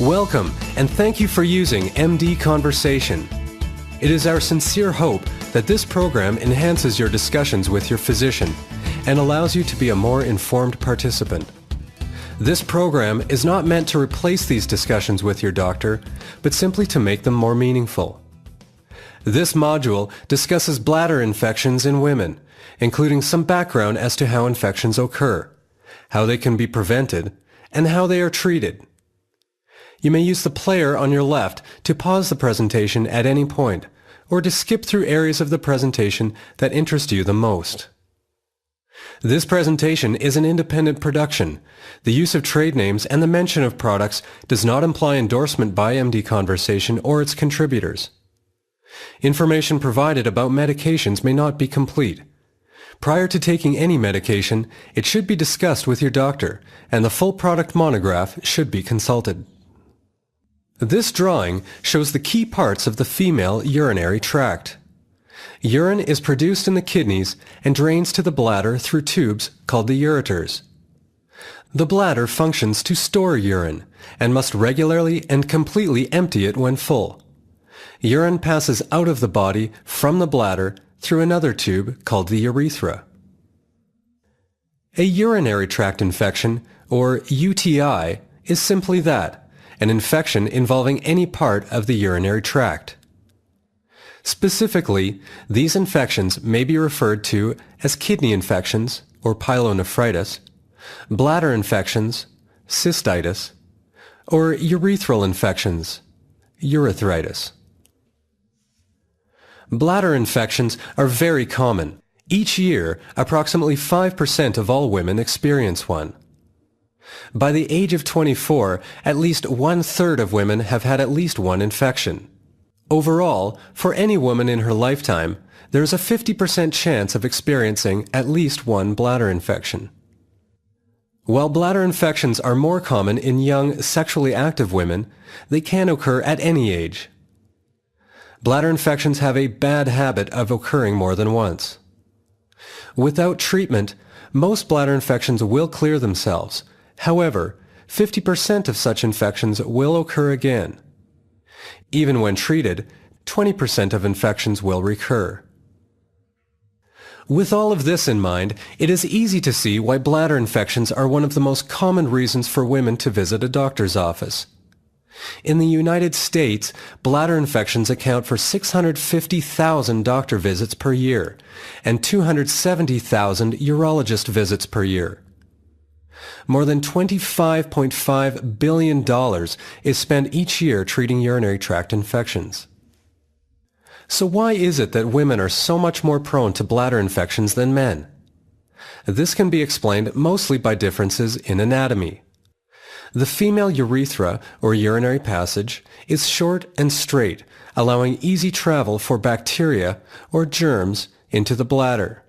Welcome, and thank you for using MD Conversation. It is our sincere hope that this program enhances your discussions with your physician and allows you to be a more informed participant. This program is not meant to replace these discussions with your doctor, but simply to make them more meaningful. This module discusses bladder infections in women, including some background as to how infections occur, how they can be prevented, and how they are treated. You may use the player on your left to pause the presentation at any point, or to skip through areas of the presentation that interest you the most. This presentation is an independent production. The use of trade names and the mention of products does not imply endorsement by MD Conversation or its contributors. Information provided about medications may not be complete. Prior to taking any medication, it should be discussed with your doctor, and the full product monograph should be consulted. This drawing shows the key parts of the female urinary tract. Urine is produced in the kidneys and drains to the bladder through tubes called the ureters. The bladder functions to store urine and must regularly and completely empty it when full. Urine passes out of the body from the bladder through another tube called the urethra. A urinary tract infection, or UTI, is simply that, an infection involving any part of the urinary tract. Specifically, these infections may be referred to as kidney infections, or pyelonephritis, bladder infections, cystitis, or urethral infections, urethritis. Bladder infections are very common. Each year, approximately 5% of all women experience one. By the age of 24, at least 1/3 of women have had at least one infection. Overall, for any woman in her lifetime, there is a 50% chance of experiencing at least one bladder infection. While bladder infections are more common in young, sexually active women, they can occur at any age. Bladder infections have a bad habit of occurring more than once. Without treatment, most bladder infections will clear themselves. However, 50% of such infections will occur again. Even when treated, 20% of infections will recur. With all of this in mind, it is easy to see why bladder infections are one of the most common reasons for women to visit a doctor's office. In the United States, bladder infections account for 650,000 doctor visits per year and 270,000 urologist visits per year. More than $25.5 billion is spent each year treating urinary tract infections. So why is it that women are so much more prone to bladder infections than men? This can be explained mostly by differences in anatomy. The female urethra, or urinary passage, is short and straight, allowing easy travel for bacteria or germs into the bladder.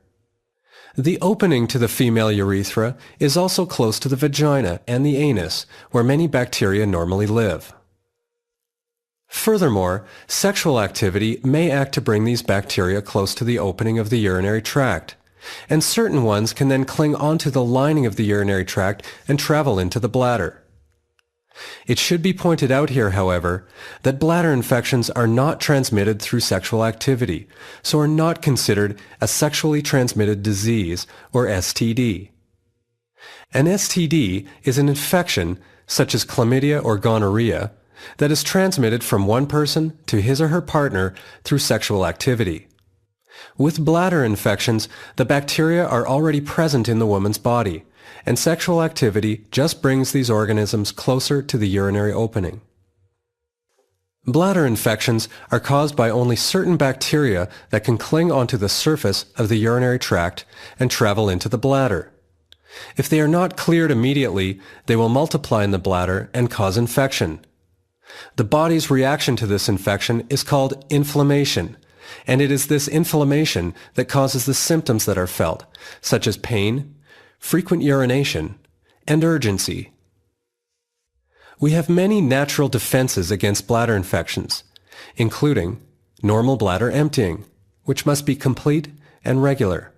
The opening to the female urethra is also close to the vagina and the anus, where many bacteria normally live. Furthermore, sexual activity may act to bring these bacteria close to the opening of the urinary tract, and certain ones can then cling onto the lining of the urinary tract and travel into the bladder. It should be pointed out here, however, that bladder infections are not transmitted through sexual activity, so are not considered a sexually transmitted disease, or STD. An STD is an infection, such as chlamydia or gonorrhea, that is transmitted from one person to his or her partner through sexual activity. With bladder infections, the bacteria are already present in the woman's body, and sexual activity just brings these organisms closer to the urinary opening. Bladder infections are caused by only certain bacteria that can cling onto the surface of the urinary tract and travel into the bladder. If they are not cleared immediately, they will multiply in the bladder and cause infection. The body's reaction to this infection is called inflammation, and it is this inflammation that causes the symptoms that are felt, such as pain, frequent urination, and urgency. We have many natural defenses against bladder infections, including normal bladder emptying, which must be complete and regular.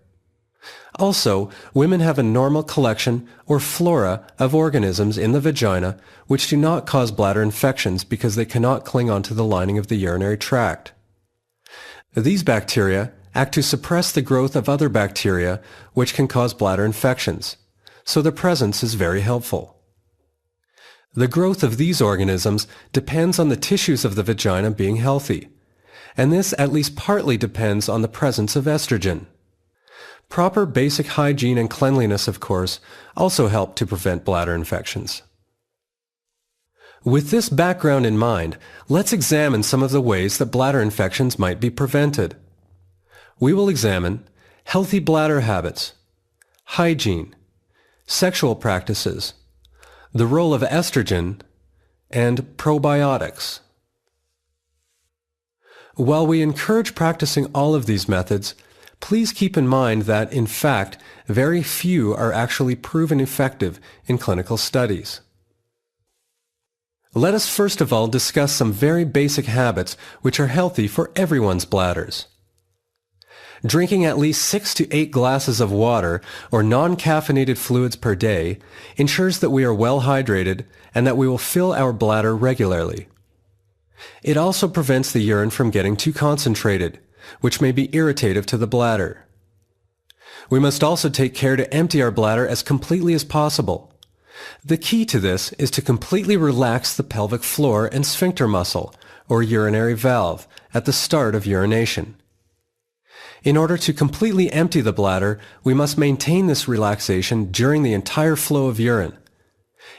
Also, women have a normal collection or flora of organisms in the vagina which do not cause bladder infections because they cannot cling onto the lining of the urinary tract. These bacteria act to suppress the growth of other bacteria which can cause bladder infections, so their presence is very helpful. The growth of these organisms depends on the tissues of the vagina being healthy, and this at least partly depends on the presence of estrogen. Proper basic hygiene and cleanliness, of course, also help to prevent bladder infections. With this background in mind, let's examine some of the ways that bladder infections might be prevented. We will examine healthy bladder habits, hygiene, sexual practices, the role of estrogen, and probiotics. While we encourage practicing all of these methods, please keep in mind that, in fact, very few are actually proven effective in clinical studies. Let us first of all discuss some very basic habits which are healthy for everyone's bladders. Drinking at least 6 to 8 glasses of water or non-caffeinated fluids per day ensures that we are well hydrated and that we will fill our bladder regularly. It also prevents the urine from getting too concentrated, which may be irritative to the bladder. We must also take care to empty our bladder as completely as possible. The key to this is to completely relax the pelvic floor and sphincter muscle, or urinary valve, at the start of urination. In order to completely empty the bladder, we must maintain this relaxation during the entire flow of urine.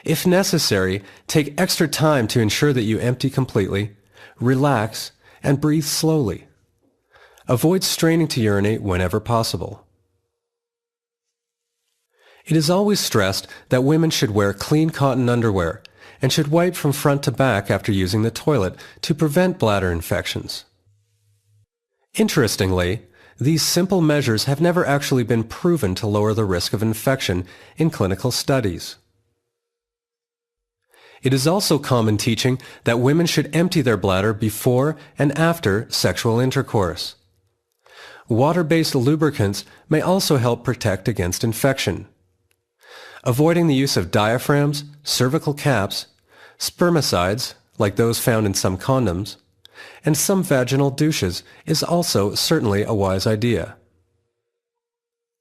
If necessary, take extra time to ensure that you empty completely, relax, and breathe slowly. Avoid straining to urinate whenever possible. It is always stressed that women should wear clean cotton underwear and should wipe from front to back after using the toilet to prevent bladder infections. Interestingly, these simple measures have never actually been proven to lower the risk of infection in clinical studies. It is also common teaching that women should empty their bladder before and after sexual intercourse. Water-based lubricants may also help protect against infection. Avoiding the use of diaphragms, cervical caps, spermicides, like those found in some condoms, and some vaginal douches is also certainly a wise idea.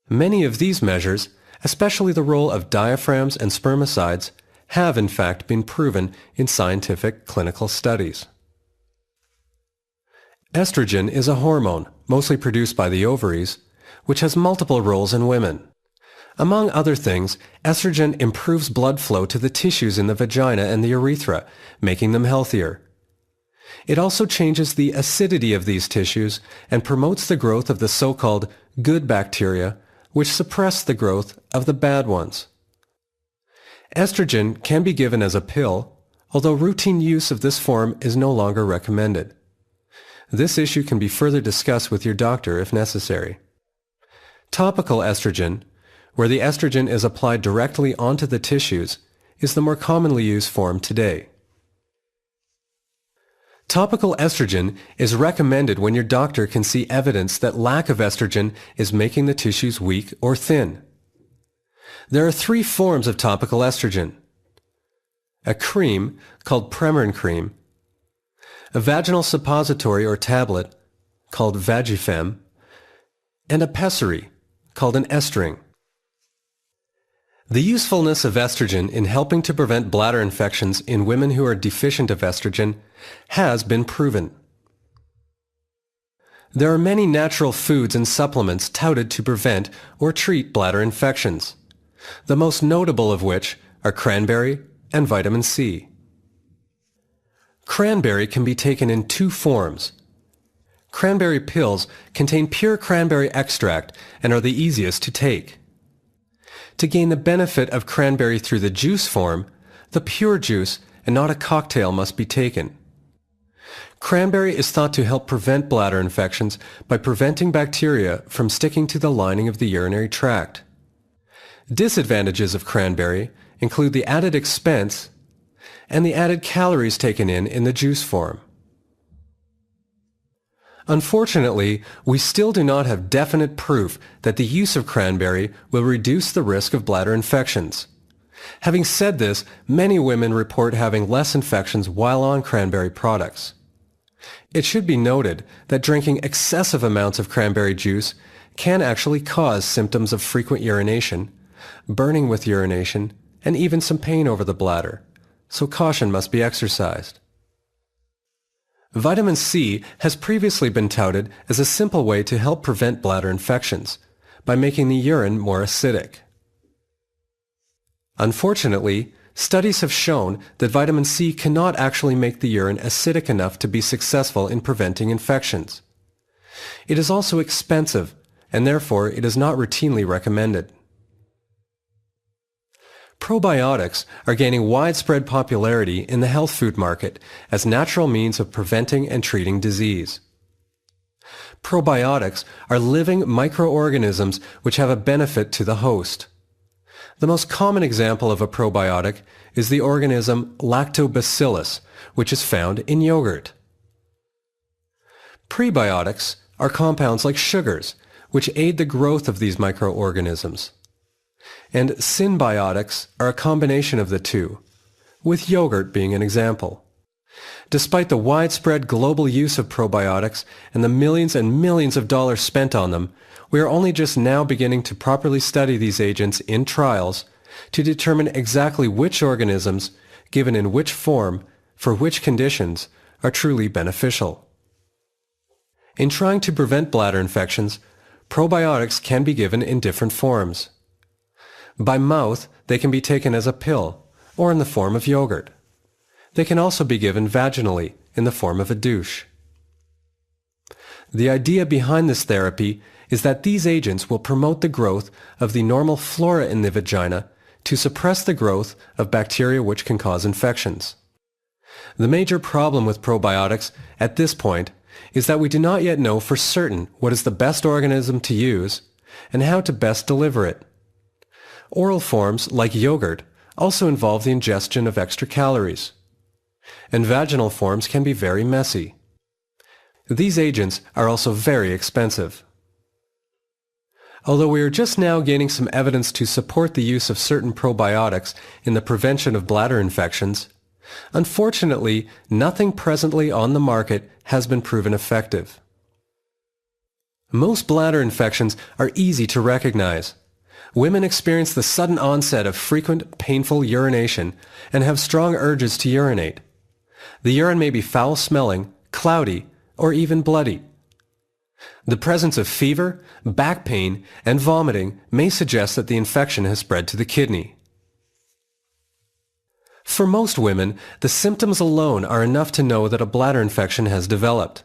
Many of these measures, especially the role of diaphragms and spermicides, have in fact been proven in scientific clinical studies. Estrogen is a hormone, mostly produced by the ovaries, which has multiple roles in women. Among other things, estrogen improves blood flow to the tissues in the vagina and the urethra, making them healthier. It also changes the acidity of these tissues and promotes the growth of the so-called good bacteria, which suppress the growth of the bad ones. Estrogen can be given as a pill, although routine use of this form is no longer recommended. This issue can be further discussed with your doctor if necessary. Topical estrogen, where the estrogen is applied directly onto the tissues, is the more commonly used form today. Topical estrogen is recommended when your doctor can see evidence that lack of estrogen is making the tissues weak or thin. There are 3 forms of topical estrogen: a cream called Premarin cream, a vaginal suppository or tablet called Vagifem, and a pessary called an estring. The usefulness of estrogen in helping to prevent bladder infections in women who are deficient of estrogen has been proven. There are many natural foods and supplements touted to prevent or treat bladder infections, the most notable of which are cranberry and vitamin C. Cranberry can be taken in 2 forms. Cranberry pills contain pure cranberry extract and are the easiest to take. To gain the benefit of cranberry through the juice form, the pure juice and not a cocktail must be taken. Cranberry is thought to help prevent bladder infections by preventing bacteria from sticking to the lining of the urinary tract. Disadvantages of cranberry include the added expense and the added calories taken in the juice form. Unfortunately, we still do not have definite proof that the use of cranberry will reduce the risk of bladder infections. Having said this, many women report having less infections while on cranberry products. It should be noted that drinking excessive amounts of cranberry juice can actually cause symptoms of frequent urination, burning with urination, and even some pain over the bladder, so caution must be exercised. Vitamin C has previously been touted as a simple way to help prevent bladder infections by making the urine more acidic. Unfortunately, studies have shown that vitamin C cannot actually make the urine acidic enough to be successful in preventing infections. It is also expensive, and therefore it is not routinely recommended. Probiotics are gaining widespread popularity in the health food market as natural means of preventing and treating disease. Probiotics are living microorganisms which have a benefit to the host. The most common example of a probiotic is the organism lactobacillus, which is found in yogurt. Prebiotics are compounds like sugars, which aid the growth of these microorganisms. And synbiotics are a combination of the two, with yogurt being an example. Despite the widespread global use of probiotics and the millions and millions of dollars spent on them, we are only just now beginning to properly study these agents in trials to determine exactly which organisms, given in which form, for which conditions, are truly beneficial. In trying to prevent bladder infections, probiotics can be given in different forms. By mouth, they can be taken as a pill or in the form of yogurt. They can also be given vaginally in the form of a douche. The idea behind this therapy is that these agents will promote the growth of the normal flora in the vagina to suppress the growth of bacteria which can cause infections. The major problem with probiotics at this point is that we do not yet know for certain what is the best organism to use and how to best deliver it. Oral forms, like yogurt, also involve the ingestion of extra calories. And vaginal forms can be very messy. These agents are also very expensive. Although we are just now gaining some evidence to support the use of certain probiotics in the prevention of bladder infections, unfortunately, nothing presently on the market has been proven effective. Most bladder infections are easy to recognize. Women experience the sudden onset of frequent, painful urination and have strong urges to urinate. The urine may be foul-smelling, cloudy, or even bloody. The presence of fever, back pain, and vomiting may suggest that the infection has spread to the kidney. For most women, the symptoms alone are enough to know that a bladder infection has developed.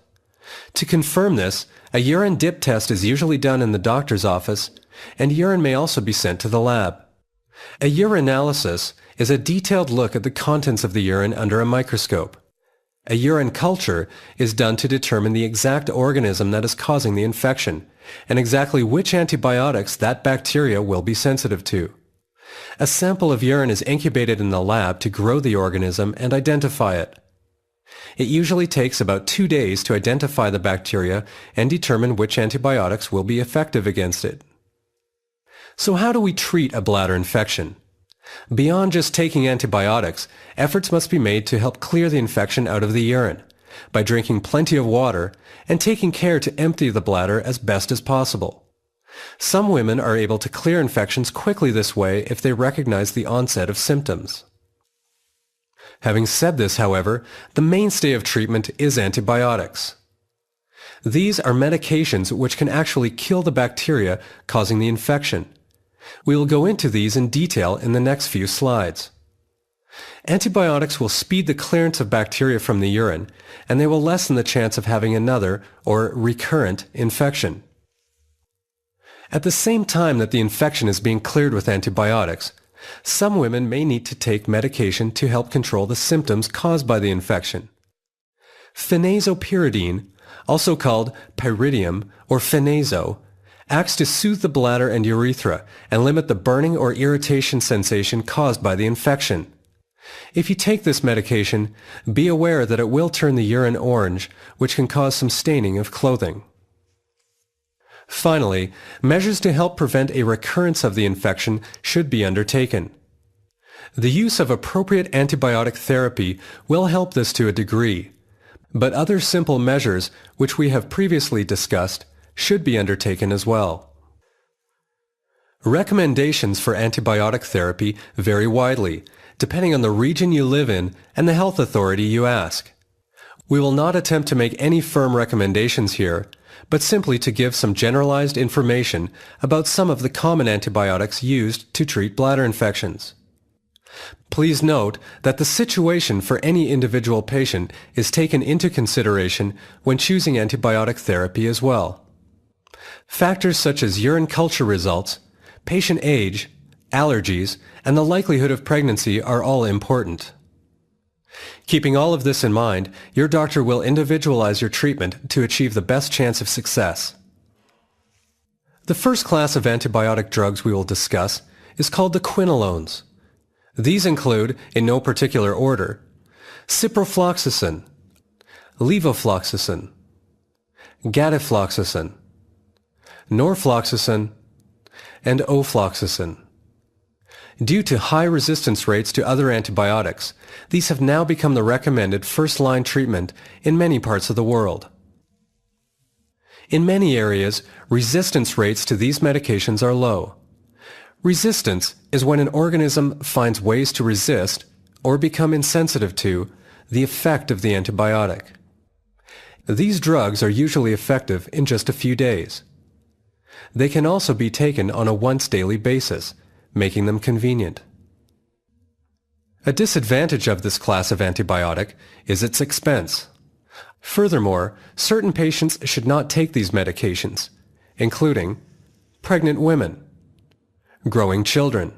To confirm this, a urine dip test is usually done in the doctor's office, and urine may also be sent to the lab. A urinalysis is a detailed look at the contents of the urine under a microscope. A urine culture is done to determine the exact organism that is causing the infection, and exactly which antibiotics that bacteria will be sensitive to. A sample of urine is incubated in the lab to grow the organism and identify it. It usually takes about 2 days to identify the bacteria and determine which antibiotics will be effective against it. So how do we treat a bladder infection? Beyond just taking antibiotics, efforts must be made to help clear the infection out of the urine by drinking plenty of water and taking care to empty the bladder as best as possible. Some women are able to clear infections quickly this way if they recognize the onset of symptoms. Having said this, however, the mainstay of treatment is antibiotics. These are medications which can actually kill the bacteria causing the infection. We will go into these in detail in the next few slides. Antibiotics will speed the clearance of bacteria from the urine, and they will lessen the chance of having another or recurrent infection. At the same time that the infection is being cleared with antibiotics, some women may need to take medication to help control the symptoms caused by the infection. Phenazopyridine, also called pyridium or phenazo, acts to soothe the bladder and urethra and limit the burning or irritation sensation caused by the infection. If you take this medication, be aware that it will turn the urine orange, which can cause some staining of clothing. Finally, measures to help prevent a recurrence of the infection should be undertaken. The use of appropriate antibiotic therapy will help this to a degree, but other simple measures, which we have previously discussed, should be undertaken as well. Recommendations for antibiotic therapy vary widely, depending on the region you live in and the health authority you ask. We will not attempt to make any firm recommendations here, but simply to give some generalized information about some of the common antibiotics used to treat bladder infections. Please note that the situation for any individual patient is taken into consideration when choosing antibiotic therapy as well. Factors such as urine culture results, patient age, allergies, and the likelihood of pregnancy are all important. Keeping all of this in mind, your doctor will individualize your treatment to achieve the best chance of success. The first class of antibiotic drugs we will discuss is called the quinolones. These include, in no particular order, ciprofloxacin, levofloxacin, gadafloxacin, norfloxacin, and ofloxacin. Due to high resistance rates to other antibiotics, these have now become the recommended first-line treatment in many parts of the world. In many areas, resistance rates to these medications are low. Resistance is when an organism finds ways to resist or become insensitive to the effect of the antibiotic. These drugs are usually effective in just a few days. They can also be taken on a once-daily basis, making them convenient. A disadvantage of this class of antibiotic is its expense. Furthermore, certain patients should not take these medications, including pregnant women, growing children,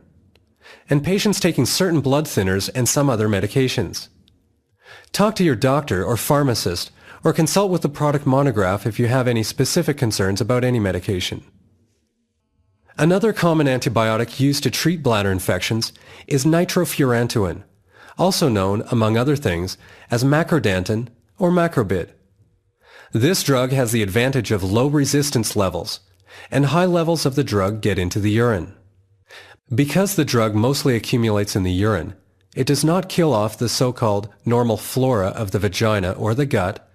and patients taking certain blood thinners and some other medications. Talk to your doctor or pharmacist or consult with the product monograph if you have any specific concerns about any medication. Another common antibiotic used to treat bladder infections is nitrofurantoin, also known, among other things, as macrodantin or macrobid. This drug has the advantage of low resistance levels, and high levels of the drug get into the urine. Because the drug mostly accumulates in the urine, it does not kill off the so-called normal flora of the vagina or the gut,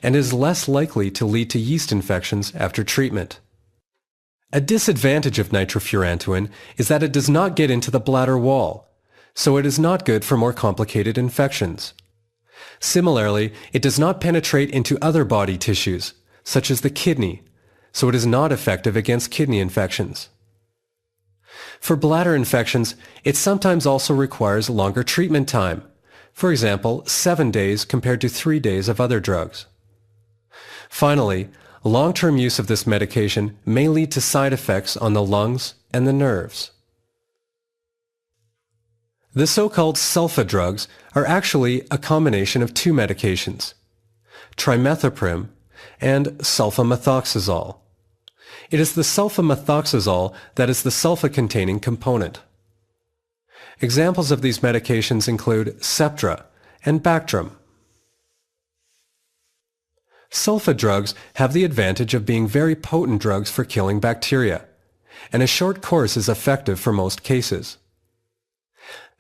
and is less likely to lead to yeast infections after treatment. A disadvantage of nitrofurantoin is that it does not get into the bladder wall, so it is not good for more complicated infections. Similarly, it does not penetrate into other body tissues, such as the kidney, so it is not effective against kidney infections. For bladder infections, it sometimes also requires longer treatment time, for example, 7 days compared to 3 days of other drugs. Finally, long-term use of this medication may lead to side effects on the lungs and the nerves. The so-called sulfa drugs are actually a combination of two medications, trimethoprim and sulfamethoxazole. It is the sulfamethoxazole that is the sulfa-containing component. Examples of these medications include Septra and Bactrim. Sulfa drugs have the advantage of being very potent drugs for killing bacteria, and a short course is effective for most cases.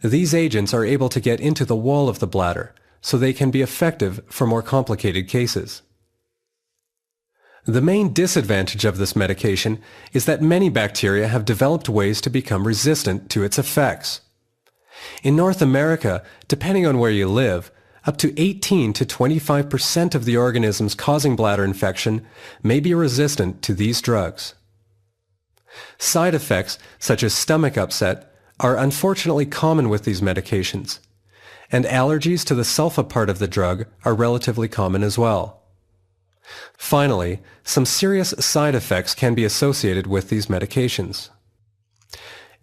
These agents are able to get into the wall of the bladder, so they can be effective for more complicated cases. The main disadvantage of this medication is that many bacteria have developed ways to become resistant to its effects. In North America, depending on where you live, up to 18 to 25% of the organisms causing bladder infection may be resistant to these drugs. Side effects, such as stomach upset, are unfortunately common with these medications, and allergies to the sulfa part of the drug are relatively common as well. Finally, some serious side effects can be associated with these medications.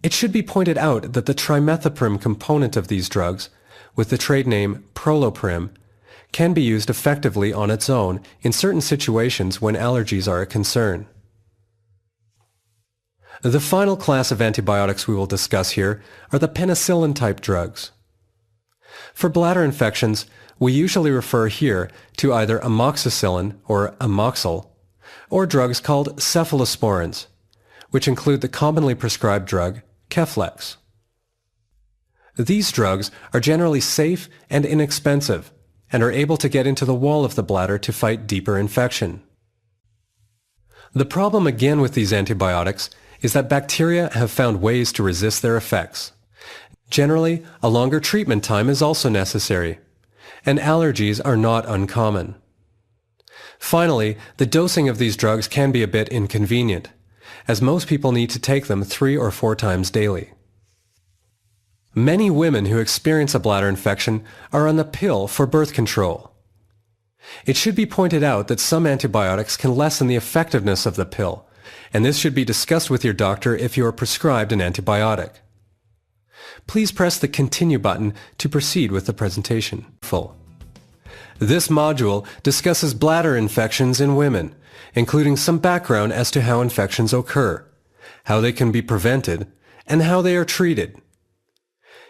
It should be pointed out that the trimethoprim component of these drugs, with the trade name Proloprim, can be used effectively on its own in certain situations when allergies are a concern. The final class of antibiotics we will discuss here are the penicillin-type drugs. For bladder infections, we usually refer here to either amoxicillin or amoxil, or drugs called cephalosporins, which include the commonly prescribed drug Keflex. These drugs are generally safe and inexpensive and are able to get into the wall of the bladder to fight deeper infection. The problem again with these antibiotics is that bacteria have found ways to resist their effects. Generally, a longer treatment time is also necessary, and allergies are not uncommon. Finally, the dosing of these drugs can be a bit inconvenient, as most people need to take them 3 or 4 times daily. Many women who experience a bladder infection are on the pill for birth control. It should be pointed out that some antibiotics can lessen the effectiveness of the pill, and this should be discussed with your doctor if you are prescribed an antibiotic. Please press the Continue button to proceed with the presentation. This module discusses bladder infections in women, including some background as to how infections occur, how they can be prevented, and how they are treated.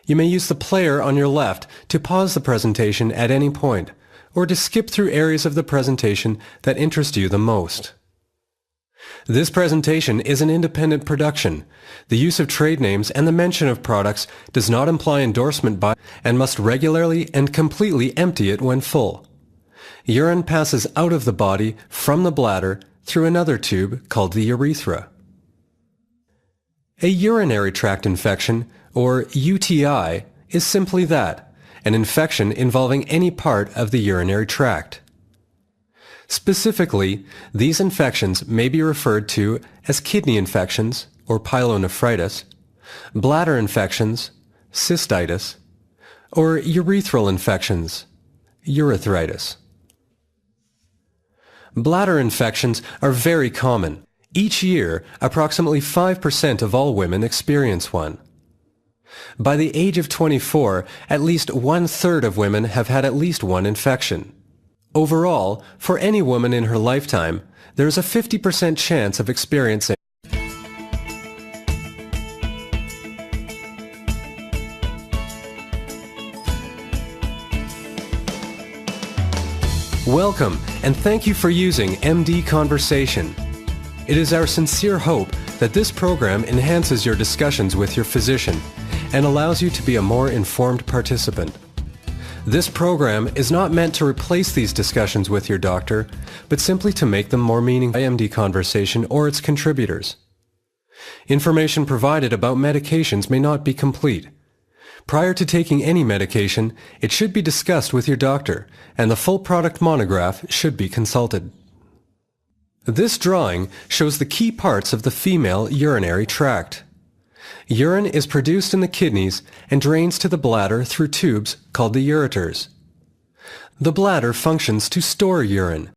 You may use the player on your left to pause the presentation at any point, or to skip through areas of the presentation that interest you the most. This presentation is an independent production. The use of trade names and the mention of products does not imply endorsement by and must regularly and completely empty it when full. Urine passes out of the body from the bladder through another tube called the urethra. A urinary tract infection, or UTI, is simply that, an infection involving any part of the urinary tract. Specifically, these infections may be referred to as kidney infections, or pyelonephritis, bladder infections, cystitis, or urethral infections, urethritis. Bladder infections are very common. Each year, approximately 5% of all women experience one. By the age of 24, at least 1/3 of women have had at least one infection. Overall, for any woman in her lifetime, there is a 50% chance of experiencing. Welcome, and thank you for using MD Conversation. It is our sincere hope that this program enhances your discussions with your physician and allows you to be a more informed participant. This program is not meant to replace these discussions with your doctor, but simply to make them more meaningful by MD Conversation or its contributors. Information provided about medications may not be complete. Prior to taking any medication, it should be discussed with your doctor, and the full product monograph should be consulted. This drawing shows the key parts of the female urinary tract. Urine is produced in the kidneys and drains to the bladder through tubes called the ureters. The bladder functions to store urine,